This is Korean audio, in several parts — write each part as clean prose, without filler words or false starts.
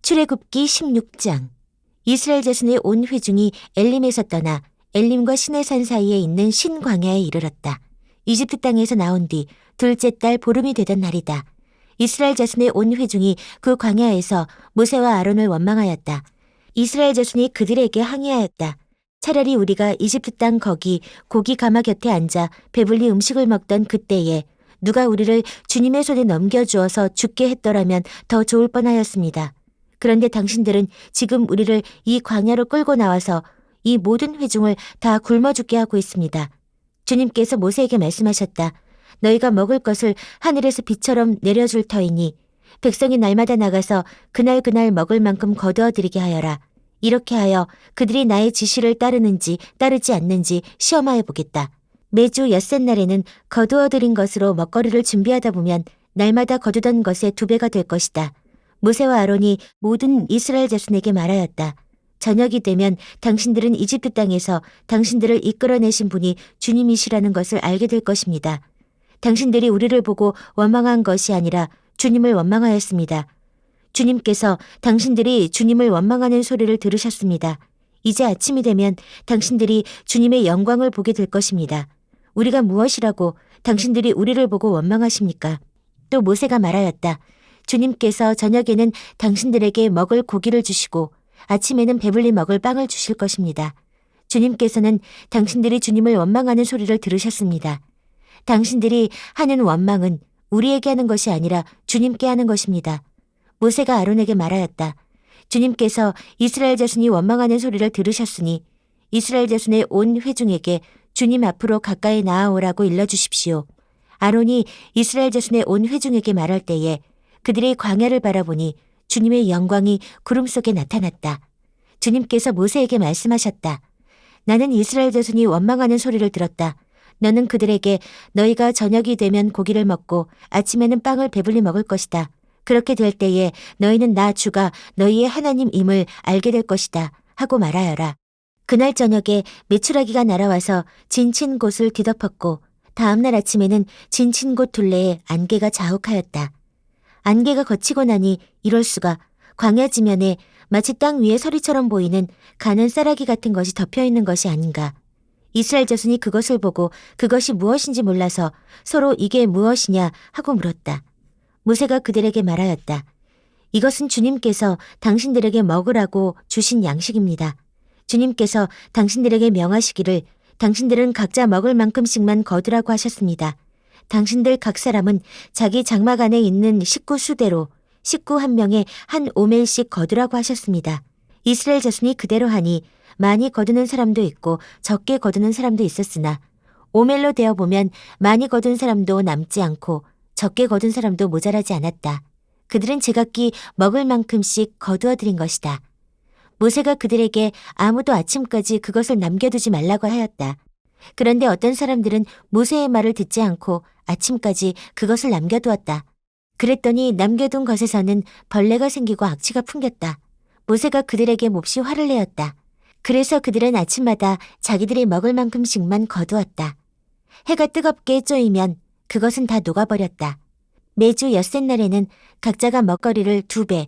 출애굽기 16장. 이스라엘 자손의 온 회중이 엘림에서 떠나 엘림과 시내산 사이에 있는 신광야에 이르렀다. 이집트 땅에서 나온 뒤 둘째 달 보름이 되던 날이다. 이스라엘 자손의 온 회중이 그 광야에서 모세와 아론을 원망하였다. 이스라엘 자손이 그들에게 항의하였다. 차라리 우리가 이집트 땅 거기 고기 가마 곁에 앉아 배불리 음식을 먹던 그때에 누가 우리를 주님의 손에 넘겨주어서 죽게 했더라면 더 좋을 뻔하였습니다. 그런데 당신들은 지금 우리를 이 광야로 끌고 나와서 이 모든 회중을 다 굶어 죽게 하고 있습니다. 주님께서 모세에게 말씀하셨다. 너희가 먹을 것을 하늘에서 비처럼 내려줄 터이니 백성이 날마다 나가서 그날 먹을 만큼 거두어 드리게 하여라. 이렇게 하여 그들이 나의 지시를 따르는지 따르지 않는지 시험하여 보겠다. 매주 엿새날에는 거두어 드린 것으로 먹거리를 준비하다 보면 날마다 거두던 것의 2배가 될 것이다. 모세와 아론이 모든 이스라엘 자손에게 말하였다. 저녁이 되면 당신들은 이집트 땅에서 당신들을 이끌어내신 분이 주님이시라는 것을 알게 될 것입니다. 당신들이 우리를 보고 원망한 것이 아니라 주님을 원망하였습니다. 주님께서 당신들이 주님을 원망하는 소리를 들으셨습니다. 이제 아침이 되면 당신들이 주님의 영광을 보게 될 것입니다. 우리가 무엇이라고 당신들이 우리를 보고 원망하십니까? 또 모세가 말하였다. 주님께서 저녁에는 당신들에게 먹을 고기를 주시고 아침에는 배불리 먹을 빵을 주실 것입니다. 주님께서는 당신들이 주님을 원망하는 소리를 들으셨습니다. 당신들이 하는 원망은 우리에게 하는 것이 아니라 주님께 하는 것입니다. 모세가 아론에게 말하였다. 주님께서 이스라엘 자손이 원망하는 소리를 들으셨으니 이스라엘 자손의 온 회중에게 주님 앞으로 가까이 나아오라고 일러주십시오. 아론이 이스라엘 자손의 온 회중에게 말할 때에 그들의 광야를 바라보니 주님의 영광이 구름 속에 나타났다. 주님께서 모세에게 말씀하셨다. 나는 이스라엘 자손이 원망하는 소리를 들었다. 너는 그들에게 너희가 저녁이 되면 고기를 먹고 아침에는 빵을 배불리 먹을 것이다. 그렇게 될 때에 너희는 나 주가 너희의 하나님임을 알게 될 것이다. 하고 말하여라. 그날 저녁에 메추라기가 날아와서 진친 곳을 뒤덮었고 다음날 아침에는 진친 곳 둘레에 안개가 자욱하였다. 안개가 걷히고 나니 이럴 수가 광야 지면에 마치 땅 위에 서리처럼 보이는 가는 쌀아기 같은 것이 덮여있는 것이 아닌가. 이스라엘 자손이 그것을 보고 그것이 무엇인지 몰라서 서로 이게 무엇이냐 하고 물었다. 모세가 그들에게 말하였다. 이것은 주님께서 당신들에게 먹으라고 주신 양식입니다. 주님께서 당신들에게 명하시기를 당신들은 각자 먹을 만큼씩만 거두라고 하셨습니다. 당신들 각 사람은 자기 장막 안에 있는 식구 수대로 식구 한 명에 한 오멜씩 거두라고 하셨습니다. 이스라엘 자손이 그대로 하니 많이 거두는 사람도 있고 적게 거두는 사람도 있었으나 오멜로 되어보면 많이 거둔 사람도 남지 않고 적게 거둔 사람도 모자라지 않았다. 그들은 제각기 먹을 만큼씩 거두어 드린 것이다. 모세가 그들에게 아무도 아침까지 그것을 남겨두지 말라고 하였다. 그런데 어떤 사람들은 모세의 말을 듣지 않고 아침까지 그것을 남겨두었다. 그랬더니 남겨둔 것에서는 벌레가 생기고 악취가 풍겼다. 모세가 그들에게 몹시 화를 내었다. 그래서 그들은 아침마다 자기들이 먹을 만큼씩만 거두었다. 해가 뜨겁게 쬐이면 그것은 다 녹아버렸다. 매주 엿새날에는 각자가 먹거리를 2배,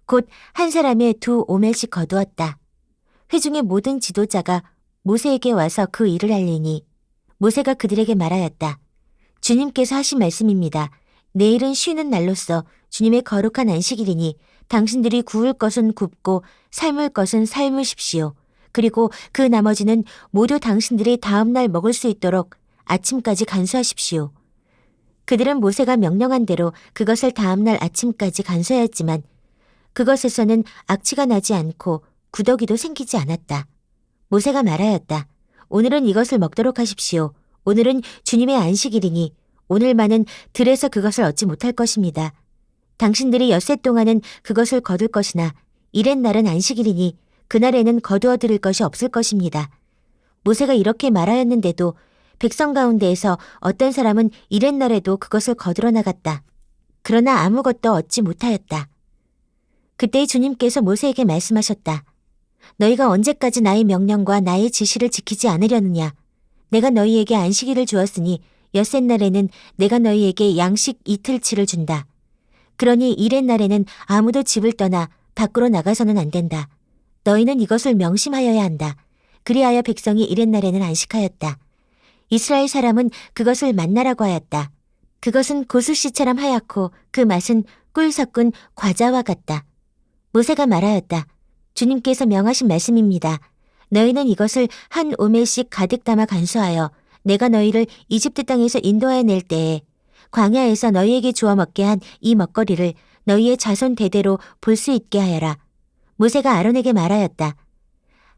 곧 한 사람의 2 오멜씩 거두었다. 회중의 모든 지도자가 모세에게 와서 그 일을 알리니 모세가 그들에게 말하였다. 주님께서 하신 말씀입니다. 내일은 쉬는 날로서 주님의 거룩한 안식일이니 당신들이 구울 것은 굽고 삶을 것은 삶으십시오. 그리고 그 나머지는 모두 당신들이 다음 날 먹을 수 있도록 아침까지 간수하십시오. 그들은 모세가 명령한 대로 그것을 다음 날 아침까지 간수하였지만 그것에서는 악취가 나지 않고 구더기도 생기지 않았다. 모세가 말하였다. 오늘은 이것을 먹도록 하십시오. 오늘은 주님의 안식일이니 오늘만은 들에서 그것을 얻지 못할 것입니다. 당신들이 엿새 동안은 그것을 거둘 것이나 이렛날은 안식일이니 그날에는 거두어 드릴 것이 없을 것입니다. 모세가 이렇게 말하였는데도 백성 가운데에서 어떤 사람은 이렛날에도 그것을 거두러 나갔다. 그러나 아무것도 얻지 못하였다. 그때 주님께서 모세에게 말씀하셨다. 너희가 언제까지 나의 명령과 나의 지시를 지키지 않으려느냐. 내가 너희에게 안식일을 주었으니 엿새날에는 내가 너희에게 양식 이틀치를 준다. 그러니 이렛날에는 아무도 집을 떠나 밖으로 나가서는 안 된다. 너희는 이것을 명심하여야 한다. 그리하여 백성이 이튿날에는 안식하였다. 이스라엘 사람은 그것을 만나라고 하였다. 그것은 고수씨처럼 하얗고 그 맛은 꿀 섞은 과자와 같다. 모세가 말하였다. 주님께서 명하신 말씀입니다. 너희는 이것을 한 오멜씩 가득 담아 간수하여 내가 너희를 이집트 땅에서 인도하여 낼 때에 광야에서 너희에게 주어 먹게 한 이 먹거리를 너희의 자손 대대로 볼 수 있게 하여라. 모세가 아론에게 말하였다.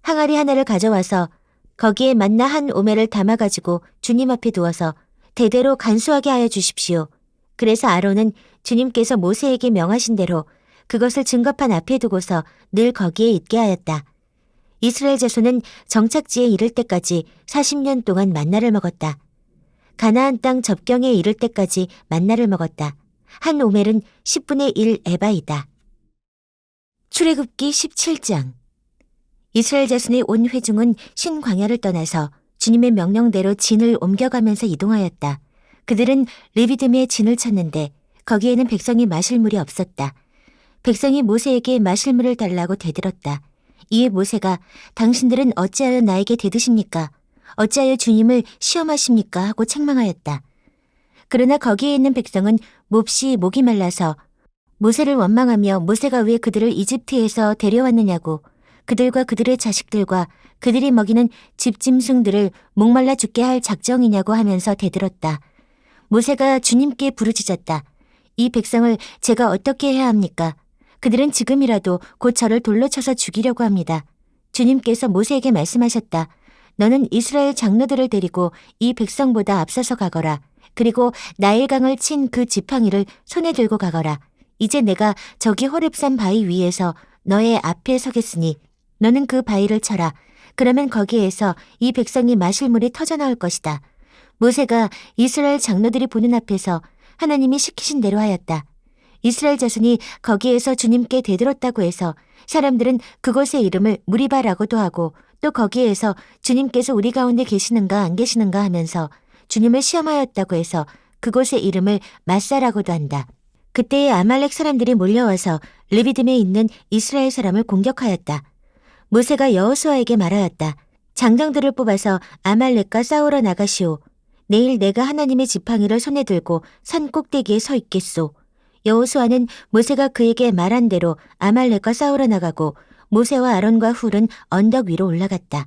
항아리 하나를 가져와서 거기에 만나 한 오멜을 담아가지고 주님 앞에 두어서 대대로 간수하게 하여 주십시오. 그래서 아론은 주님께서 모세에게 명하신 대로 그것을 증거판 앞에 두고서 늘 거기에 있게 하였다. 이스라엘 자손은 정착지에 이를 때까지 40년 동안 만나를 먹었다. 가나안 땅 접경에 이를 때까지 만나를 먹었다. 한 오멜은 10분의 1 에바이다. 출애굽기 17장. 이스라엘 자손의 온 회중은 신광야를 떠나서 주님의 명령대로 진을 옮겨가면서 이동하였다. 그들은 르비딤에 진을 쳤는데 거기에는 백성이 마실 물이 없었다. 백성이 모세에게 마실 물을 달라고 대들었다. 이에 모세가 당신들은 어찌하여 나에게 대드십니까? 어찌하여 주님을 시험하십니까? 하고 책망하였다. 그러나 거기에 있는 백성은 몹시 목이 말라서 모세를 원망하며 모세가 왜 그들을 이집트에서 데려왔느냐고 그들과 그들의 자식들과 그들이 먹이는 집짐승들을 목말라 죽게 할 작정이냐고 하면서 대들었다. 모세가 주님께 부르짖었다. 이 백성을 제가 어떻게 해야 합니까? 그들은 지금이라도 곧 저를 돌로 쳐서 죽이려고 합니다. 주님께서 모세에게 말씀하셨다. 너는 이스라엘 장로들을 데리고 이 백성보다 앞서서 가거라. 그리고 나일강을 친 그 지팡이를 손에 들고 가거라. 이제 내가 저기 호렙산 바위 위에서 너의 앞에 서겠으니 너는 그 바위를 쳐라. 그러면 거기에서 이 백성이 마실 물이 터져나올 것이다. 모세가 이스라엘 장로들이 보는 앞에서 하나님이 시키신 대로 하였다. 이스라엘 자손이 거기에서 주님께 대들었다고 해서 사람들은 그곳의 이름을 무리바라고도 하고 또 거기에서 주님께서 우리 가운데 계시는가 안 계시는가 하면서 주님을 시험하였다고 해서 그곳의 이름을 마사라고도 한다. 그때에 아말렉 사람들이 몰려와서 르비딤에 있는 이스라엘 사람을 공격하였다. 모세가 여호수아에게 말하였다. 장정들을 뽑아서 아말렉과 싸우러 나가시오. 내일 내가 하나님의 지팡이를 손에 들고 산 꼭대기에 서 있겠소. 여호수아는 모세가 그에게 말한 대로 아말렉과 싸우러 나가고 모세와 아론과 훌은 언덕 위로 올라갔다.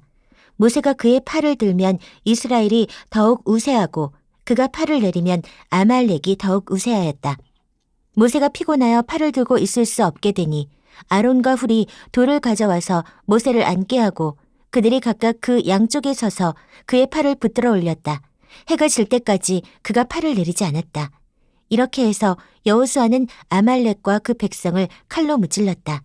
모세가 그의 팔을 들면 이스라엘이 더욱 우세하고 그가 팔을 내리면 아말렉이 더욱 우세하였다. 모세가 피곤하여 팔을 들고 있을 수 없게 되니 아론과 훌이 돌을 가져와서 모세를 앉게 하고 그들이 각각 그 양쪽에 서서 그의 팔을 붙들어 올렸다. 해가 질 때까지 그가 팔을 내리지 않았다. 이렇게 해서 여호수아는 아말렉과 그 백성을 칼로 무찔렀다.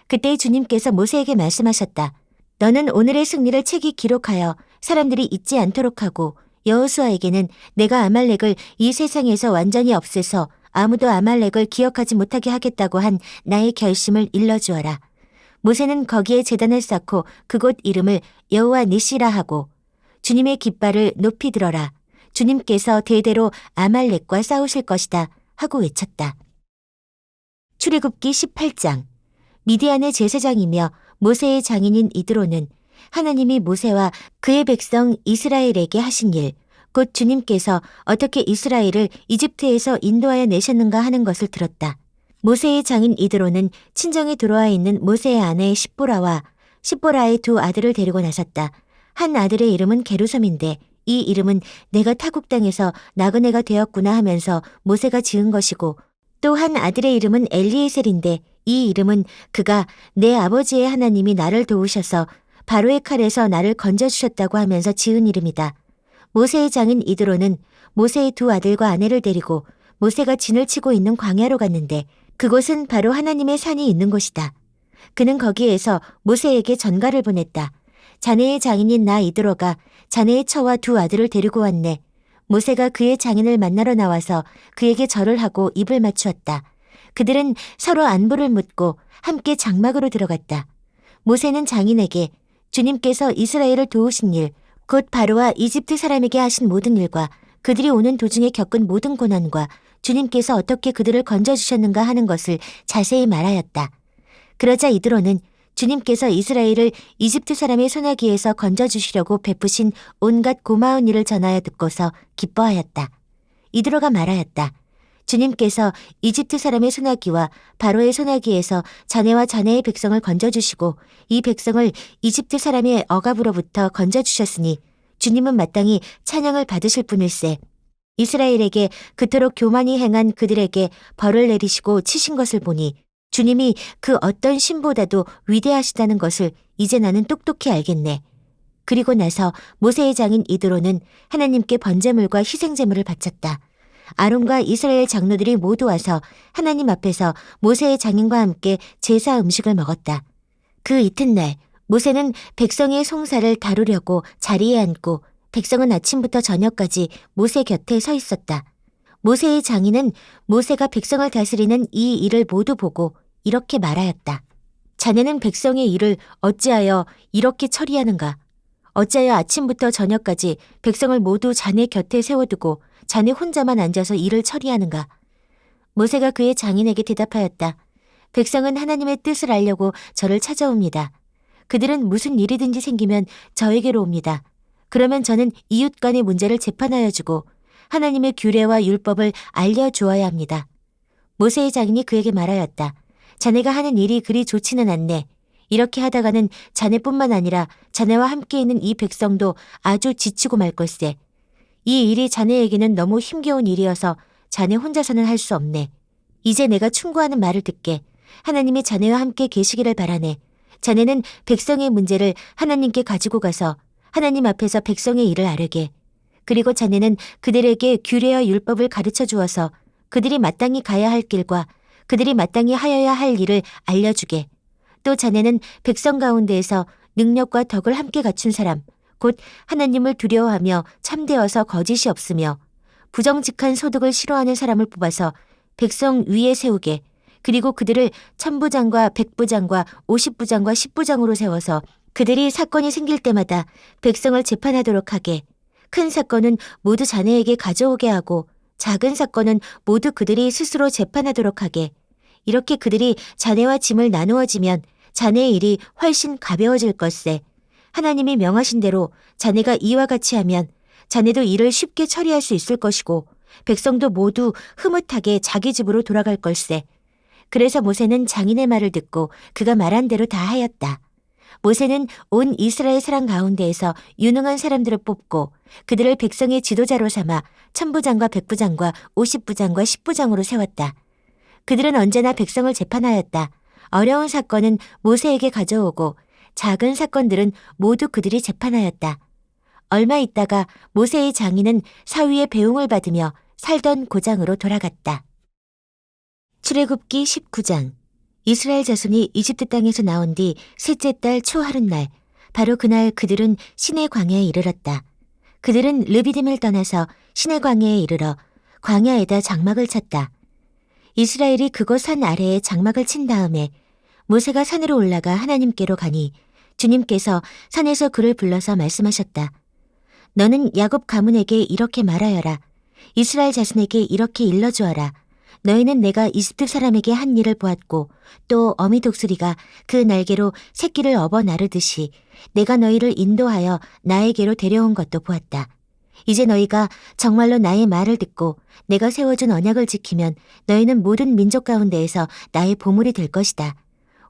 그때 주님께서 모세에게 말씀하셨다. 너는 오늘의 승리를 책에 기록하여 사람들이 잊지 않도록 하고 여호수아에게는 내가 아말렉을 이 세상에서 완전히 없애서 아무도 아말렉을 기억하지 못하게 하겠다고 한 나의 결심을 일러주어라. 모세는 거기에 제단을 쌓고 그곳 이름을 여호와 니시라 하고 주님의 깃발을 높이 들어라. 주님께서 대대로 아말렉과 싸우실 것이다 하고 외쳤다. 출애굽기 18장. 미디안의 제사장이며 모세의 장인인 이드로는 하나님이 모세와 그의 백성 이스라엘에게 하신 일, 곧 주님께서 어떻게 이스라엘을 이집트에서 인도하여 내셨는가 하는 것을 들었다. 모세의 장인 이드로는 친정에 들어와 있는 모세의 아내 십보라와 십보라의 두 아들을 데리고 나섰다. 한 아들의 이름은 게르솜인데 이 이름은 내가 타국 땅에서 나그네가 되었구나 하면서 모세가 지은 것이고 또 한 아들의 이름은 엘리에셀인데 이 이름은 그가 내 아버지의 하나님이 나를 도우셔서 바로의 칼에서 나를 건져주셨다고 하면서 지은 이름이다. 모세의 장인 이드로는 모세의 두 아들과 아내를 데리고 모세가 진을 치고 있는 광야로 갔는데 그곳은 바로 하나님의 산이 있는 곳이다. 그는 거기에서 모세에게 전가를 보냈다. 자네의 장인인 나 이드로가 자네의 처와 두 아들을 데리고 왔네. 모세가 그의 장인을 만나러 나와서 그에게 절을 하고 입을 맞추었다. 그들은 서로 안부를 묻고 함께 장막으로 들어갔다. 모세는 장인에게 주님께서 이스라엘을 도우신 일, 곧 바로와 이집트 사람에게 하신 모든 일과 그들이 오는 도중에 겪은 모든 고난과 주님께서 어떻게 그들을 건져주셨는가 하는 것을 자세히 말하였다. 그러자 이드로는 주님께서 이스라엘을 이집트 사람의 손아귀에서 건져주시려고 베푸신 온갖 고마운 일을 전하여 듣고서 기뻐하였다. 이드로가 말하였다. 주님께서 이집트 사람의 손아귀와 바로의 손아귀에서 자네와 자네의 백성을 건져주시고 이 백성을 이집트 사람의 억압으로부터 건져주셨으니 주님은 마땅히 찬양을 받으실 분일세. 이스라엘에게 그토록 교만히 행한 그들에게 벌을 내리시고 치신 것을 보니 주님이 그 어떤 신보다도 위대하시다는 것을 이제 나는 똑똑히 알겠네. 그리고 나서 모세의 장인 이드로는 하나님께 번제물과 희생제물을 바쳤다. 아론과 이스라엘 장로들이 모두 와서 하나님 앞에서 모세의 장인과 함께 제사 음식을 먹었다. 그 이튿날 모세는 백성의 송사를 다루려고 자리에 앉고 백성은 아침부터 저녁까지 모세 곁에 서 있었다. 모세의 장인은 모세가 백성을 다스리는 이 일을 모두 보고 이렇게 말하였다. 자네는 백성의 일을 어찌하여 이렇게 처리하는가? 어찌하여 아침부터 저녁까지 백성을 모두 자네 곁에 세워두고 자네 혼자만 앉아서 일을 처리하는가? 모세가 그의 장인에게 대답하였다. 백성은 하나님의 뜻을 알려고 저를 찾아옵니다. 그들은 무슨 일이든지 생기면 저에게로 옵니다. 그러면 저는 이웃 간의 문제를 재판하여 주고 하나님의 규례와 율법을 알려주어야 합니다. 모세의 장인이 그에게 말하였다. 자네가 하는 일이 그리 좋지는 않네. 이렇게 하다가는 자네뿐만 아니라 자네와 함께 있는 이 백성도 아주 지치고 말 걸세. 이 일이 자네에게는 너무 힘겨운 일이어서 자네 혼자서는 할 수 없네. 이제 내가 충고하는 말을 듣게. 하나님이 자네와 함께 계시기를 바라네. 자네는 백성의 문제를 하나님께 가지고 가서 하나님 앞에서 백성의 일을 아뢰게. 그리고 자네는 그들에게 규례와 율법을 가르쳐 주어서 그들이 마땅히 가야 할 길과 그들이 마땅히 하여야 할 일을 알려주게. 또 자네는 백성 가운데에서 능력과 덕을 함께 갖춘 사람, 곧 하나님을 두려워하며 참되어서 거짓이 없으며 부정직한 소득을 싫어하는 사람을 뽑아서 백성 위에 세우게. 그리고 그들을 천부장과 백부장과 50부장과 10부장으로 세워서 그들이 사건이 생길 때마다 백성을 재판하도록 하게. 큰 사건은 모두 자네에게 가져오게 하고 작은 사건은 모두 그들이 스스로 재판하도록 하게. 이렇게 그들이 자네와 짐을 나누어지면 자네의 일이 훨씬 가벼워질 것세. 하나님이 명하신 대로 자네가 이와 같이 하면 자네도 일을 쉽게 처리할 수 있을 것이고 백성도 모두 흐뭇하게 자기 집으로 돌아갈 걸세. 그래서 모세는 장인의 말을 듣고 그가 말한 대로 다 하였다. 모세는 온 이스라엘 사람 가운데에서 유능한 사람들을 뽑고 그들을 백성의 지도자로 삼아 천부장과 백부장과 50부장과 10부장으로 세웠다. 그들은 언제나 백성을 재판하였다. 어려운 사건은 모세에게 가져오고 작은 사건들은 모두 그들이 재판하였다. 얼마 있다가 모세의 장인은 사위의 배웅을 받으며 살던 고장으로 돌아갔다. 출애굽기 19장. 이스라엘 자손이 이집트 땅에서 나온 뒤 셋째 달 초하룻날, 바로 그날 그들은 시내 광야에 이르렀다. 그들은 르비딤을 떠나서 시내 광야에 이르러 광야에다 장막을 쳤다. 이스라엘이 그곳 산 아래에 장막을 친 다음에 모세가 산으로 올라가 하나님께로 가니 주님께서 산에서 그를 불러서 말씀하셨다. 너는 야곱 가문에게 이렇게 말하여라. 이스라엘 자손에게 이렇게 일러주어라. 너희는 내가 이집트 사람에게 한 일을 보았고 또 어미 독수리가 그 날개로 새끼를 업어 나르듯이 내가 너희를 인도하여 나에게로 데려온 것도 보았다. 이제 너희가 정말로 나의 말을 듣고 내가 세워준 언약을 지키면 너희는 모든 민족 가운데에서 나의 보물이 될 것이다.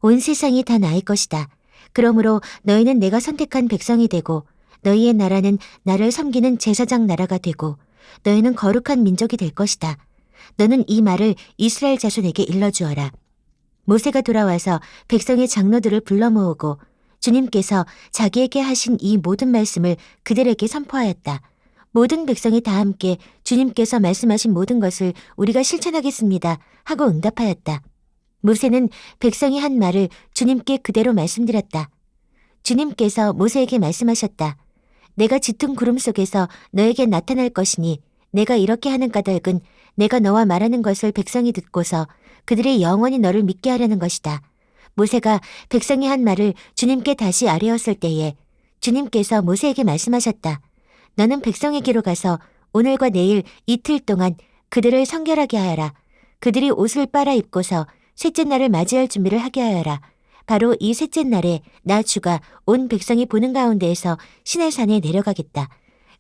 온 세상이 다 나의 것이다. 그러므로 너희는 내가 선택한 백성이 되고 너희의 나라는 나를 섬기는 제사장 나라가 되고 너희는 거룩한 민족이 될 것이다. 너는 이 말을 이스라엘 자손에게 일러주어라. 모세가 돌아와서 백성의 장로들을 불러 모으고 주님께서 자기에게 하신 이 모든 말씀을 그들에게 선포하였다. 모든 백성이 다 함께 주님께서 말씀하신 모든 것을 우리가 실천하겠습니다 하고 응답하였다. 모세는 백성이 한 말을 주님께 그대로 말씀드렸다. 주님께서 모세에게 말씀하셨다. 내가 짙은 구름 속에서 너에게 나타날 것이니 내가 이렇게 하는 까닭은 내가 너와 말하는 것을 백성이 듣고서 그들이 영원히 너를 믿게 하려는 것이다. 모세가 백성이 한 말을 주님께 다시 아뢰었을 때에 주님께서 모세에게 말씀하셨다. 너는 백성에게로 가서 오늘과 내일 이틀 동안 그들을 성결하게 하여라. 그들이 옷을 빨아 입고서 셋째 날을 맞이할 준비를 하게 하여라. 바로 이 셋째 날에 나 주가 온 백성이 보는 가운데에서 시내산에 내려가겠다.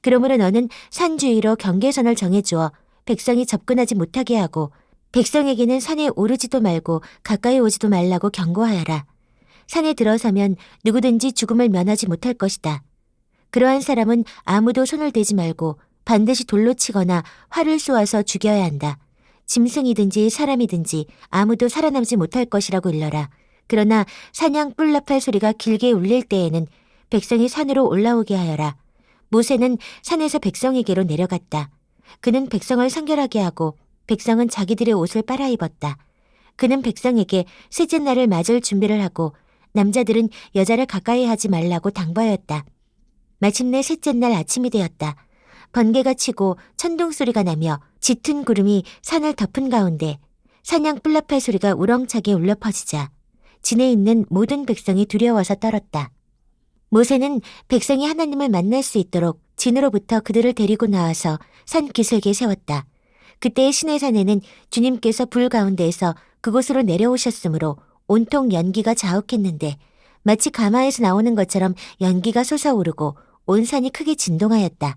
그러므로 너는 산 주위로 경계선을 정해주어 백성이 접근하지 못하게 하고 백성에게는 산에 오르지도 말고 가까이 오지도 말라고 경고하여라. 산에 들어서면 누구든지 죽음을 면하지 못할 것이다. 그러한 사람은 아무도 손을 대지 말고 반드시 돌로 치거나 활을 쏘아서 죽여야 한다. 짐승이든지 사람이든지 아무도 살아남지 못할 것이라고 일러라. 그러나 사냥 뿔나팔 소리가 길게 울릴 때에는 백성이 산으로 올라오게 하여라. 모세는 산에서 백성에게로 내려갔다. 그는 백성을 상결하게 하고 백성은 자기들의 옷을 빨아입었다. 그는 백성에게 셋째 날을 맞을 준비를 하고 남자들은 여자를 가까이 하지 말라고 당부하였다. 마침내 셋째 날 아침이 되었다. 번개가 치고 천둥 소리가 나며 짙은 구름이 산을 덮은 가운데 사냥 뿔나팔 소리가 우렁차게 울려 퍼지자 진에 있는 모든 백성이 두려워서 떨었다. 모세는 백성이 하나님을 만날 수 있도록 진으로부터 그들을 데리고 나와서 산 기슭에 세웠다. 그때 시내산에는 주님께서 불 가운데에서 그곳으로 내려오셨으므로 온통 연기가 자욱했는데 마치 가마에서 나오는 것처럼 연기가 솟아오르고 온 산이 크게 진동하였다.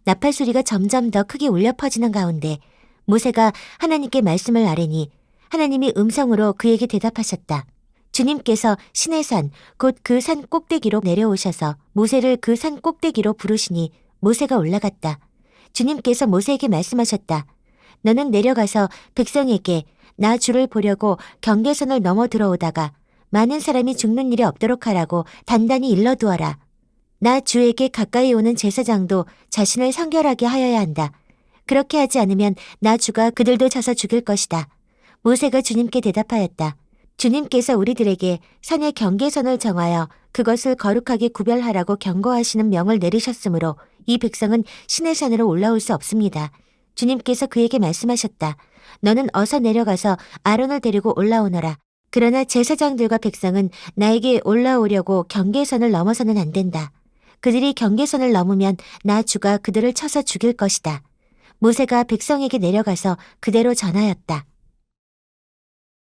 나팔 소리가 점점 더 크게 울려 퍼지는 가운데 모세가 하나님께 말씀을 아뢰니 하나님이 음성으로 그에게 대답하셨다. 주님께서 시내산 곧 그 산 꼭대기로 내려오셔서 모세를 그 산 꼭대기로 부르시니 모세가 올라갔다. 주님께서 모세에게 말씀하셨다. 너는 내려가서 백성에게 나 주를 보려고 경계선을 넘어 들어오다가 많은 사람이 죽는 일이 없도록 하라고 단단히 일러두어라. 나 주에게 가까이 오는 제사장도 자신을 성결하게 하여야 한다. 그렇게 하지 않으면 나 주가 그들도 쳐서 죽일 것이다. 모세가 주님께 대답하였다. 주님께서 우리들에게 산의 경계선을 정하여 그것을 거룩하게 구별하라고 경고하시는 명을 내리셨으므로 이 백성은 시내산으로 올라올 수 없습니다. 주님께서 그에게 말씀하셨다. 너는 어서 내려가서 아론을 데리고 올라오너라. 그러나 제사장들과 백성은 나에게 올라오려고 경계선을 넘어서는 안 된다. 그들이 경계선을 넘으면 나 주가 그들을 쳐서 죽일 것이다. 모세가 백성에게 내려가서 그대로 전하였다.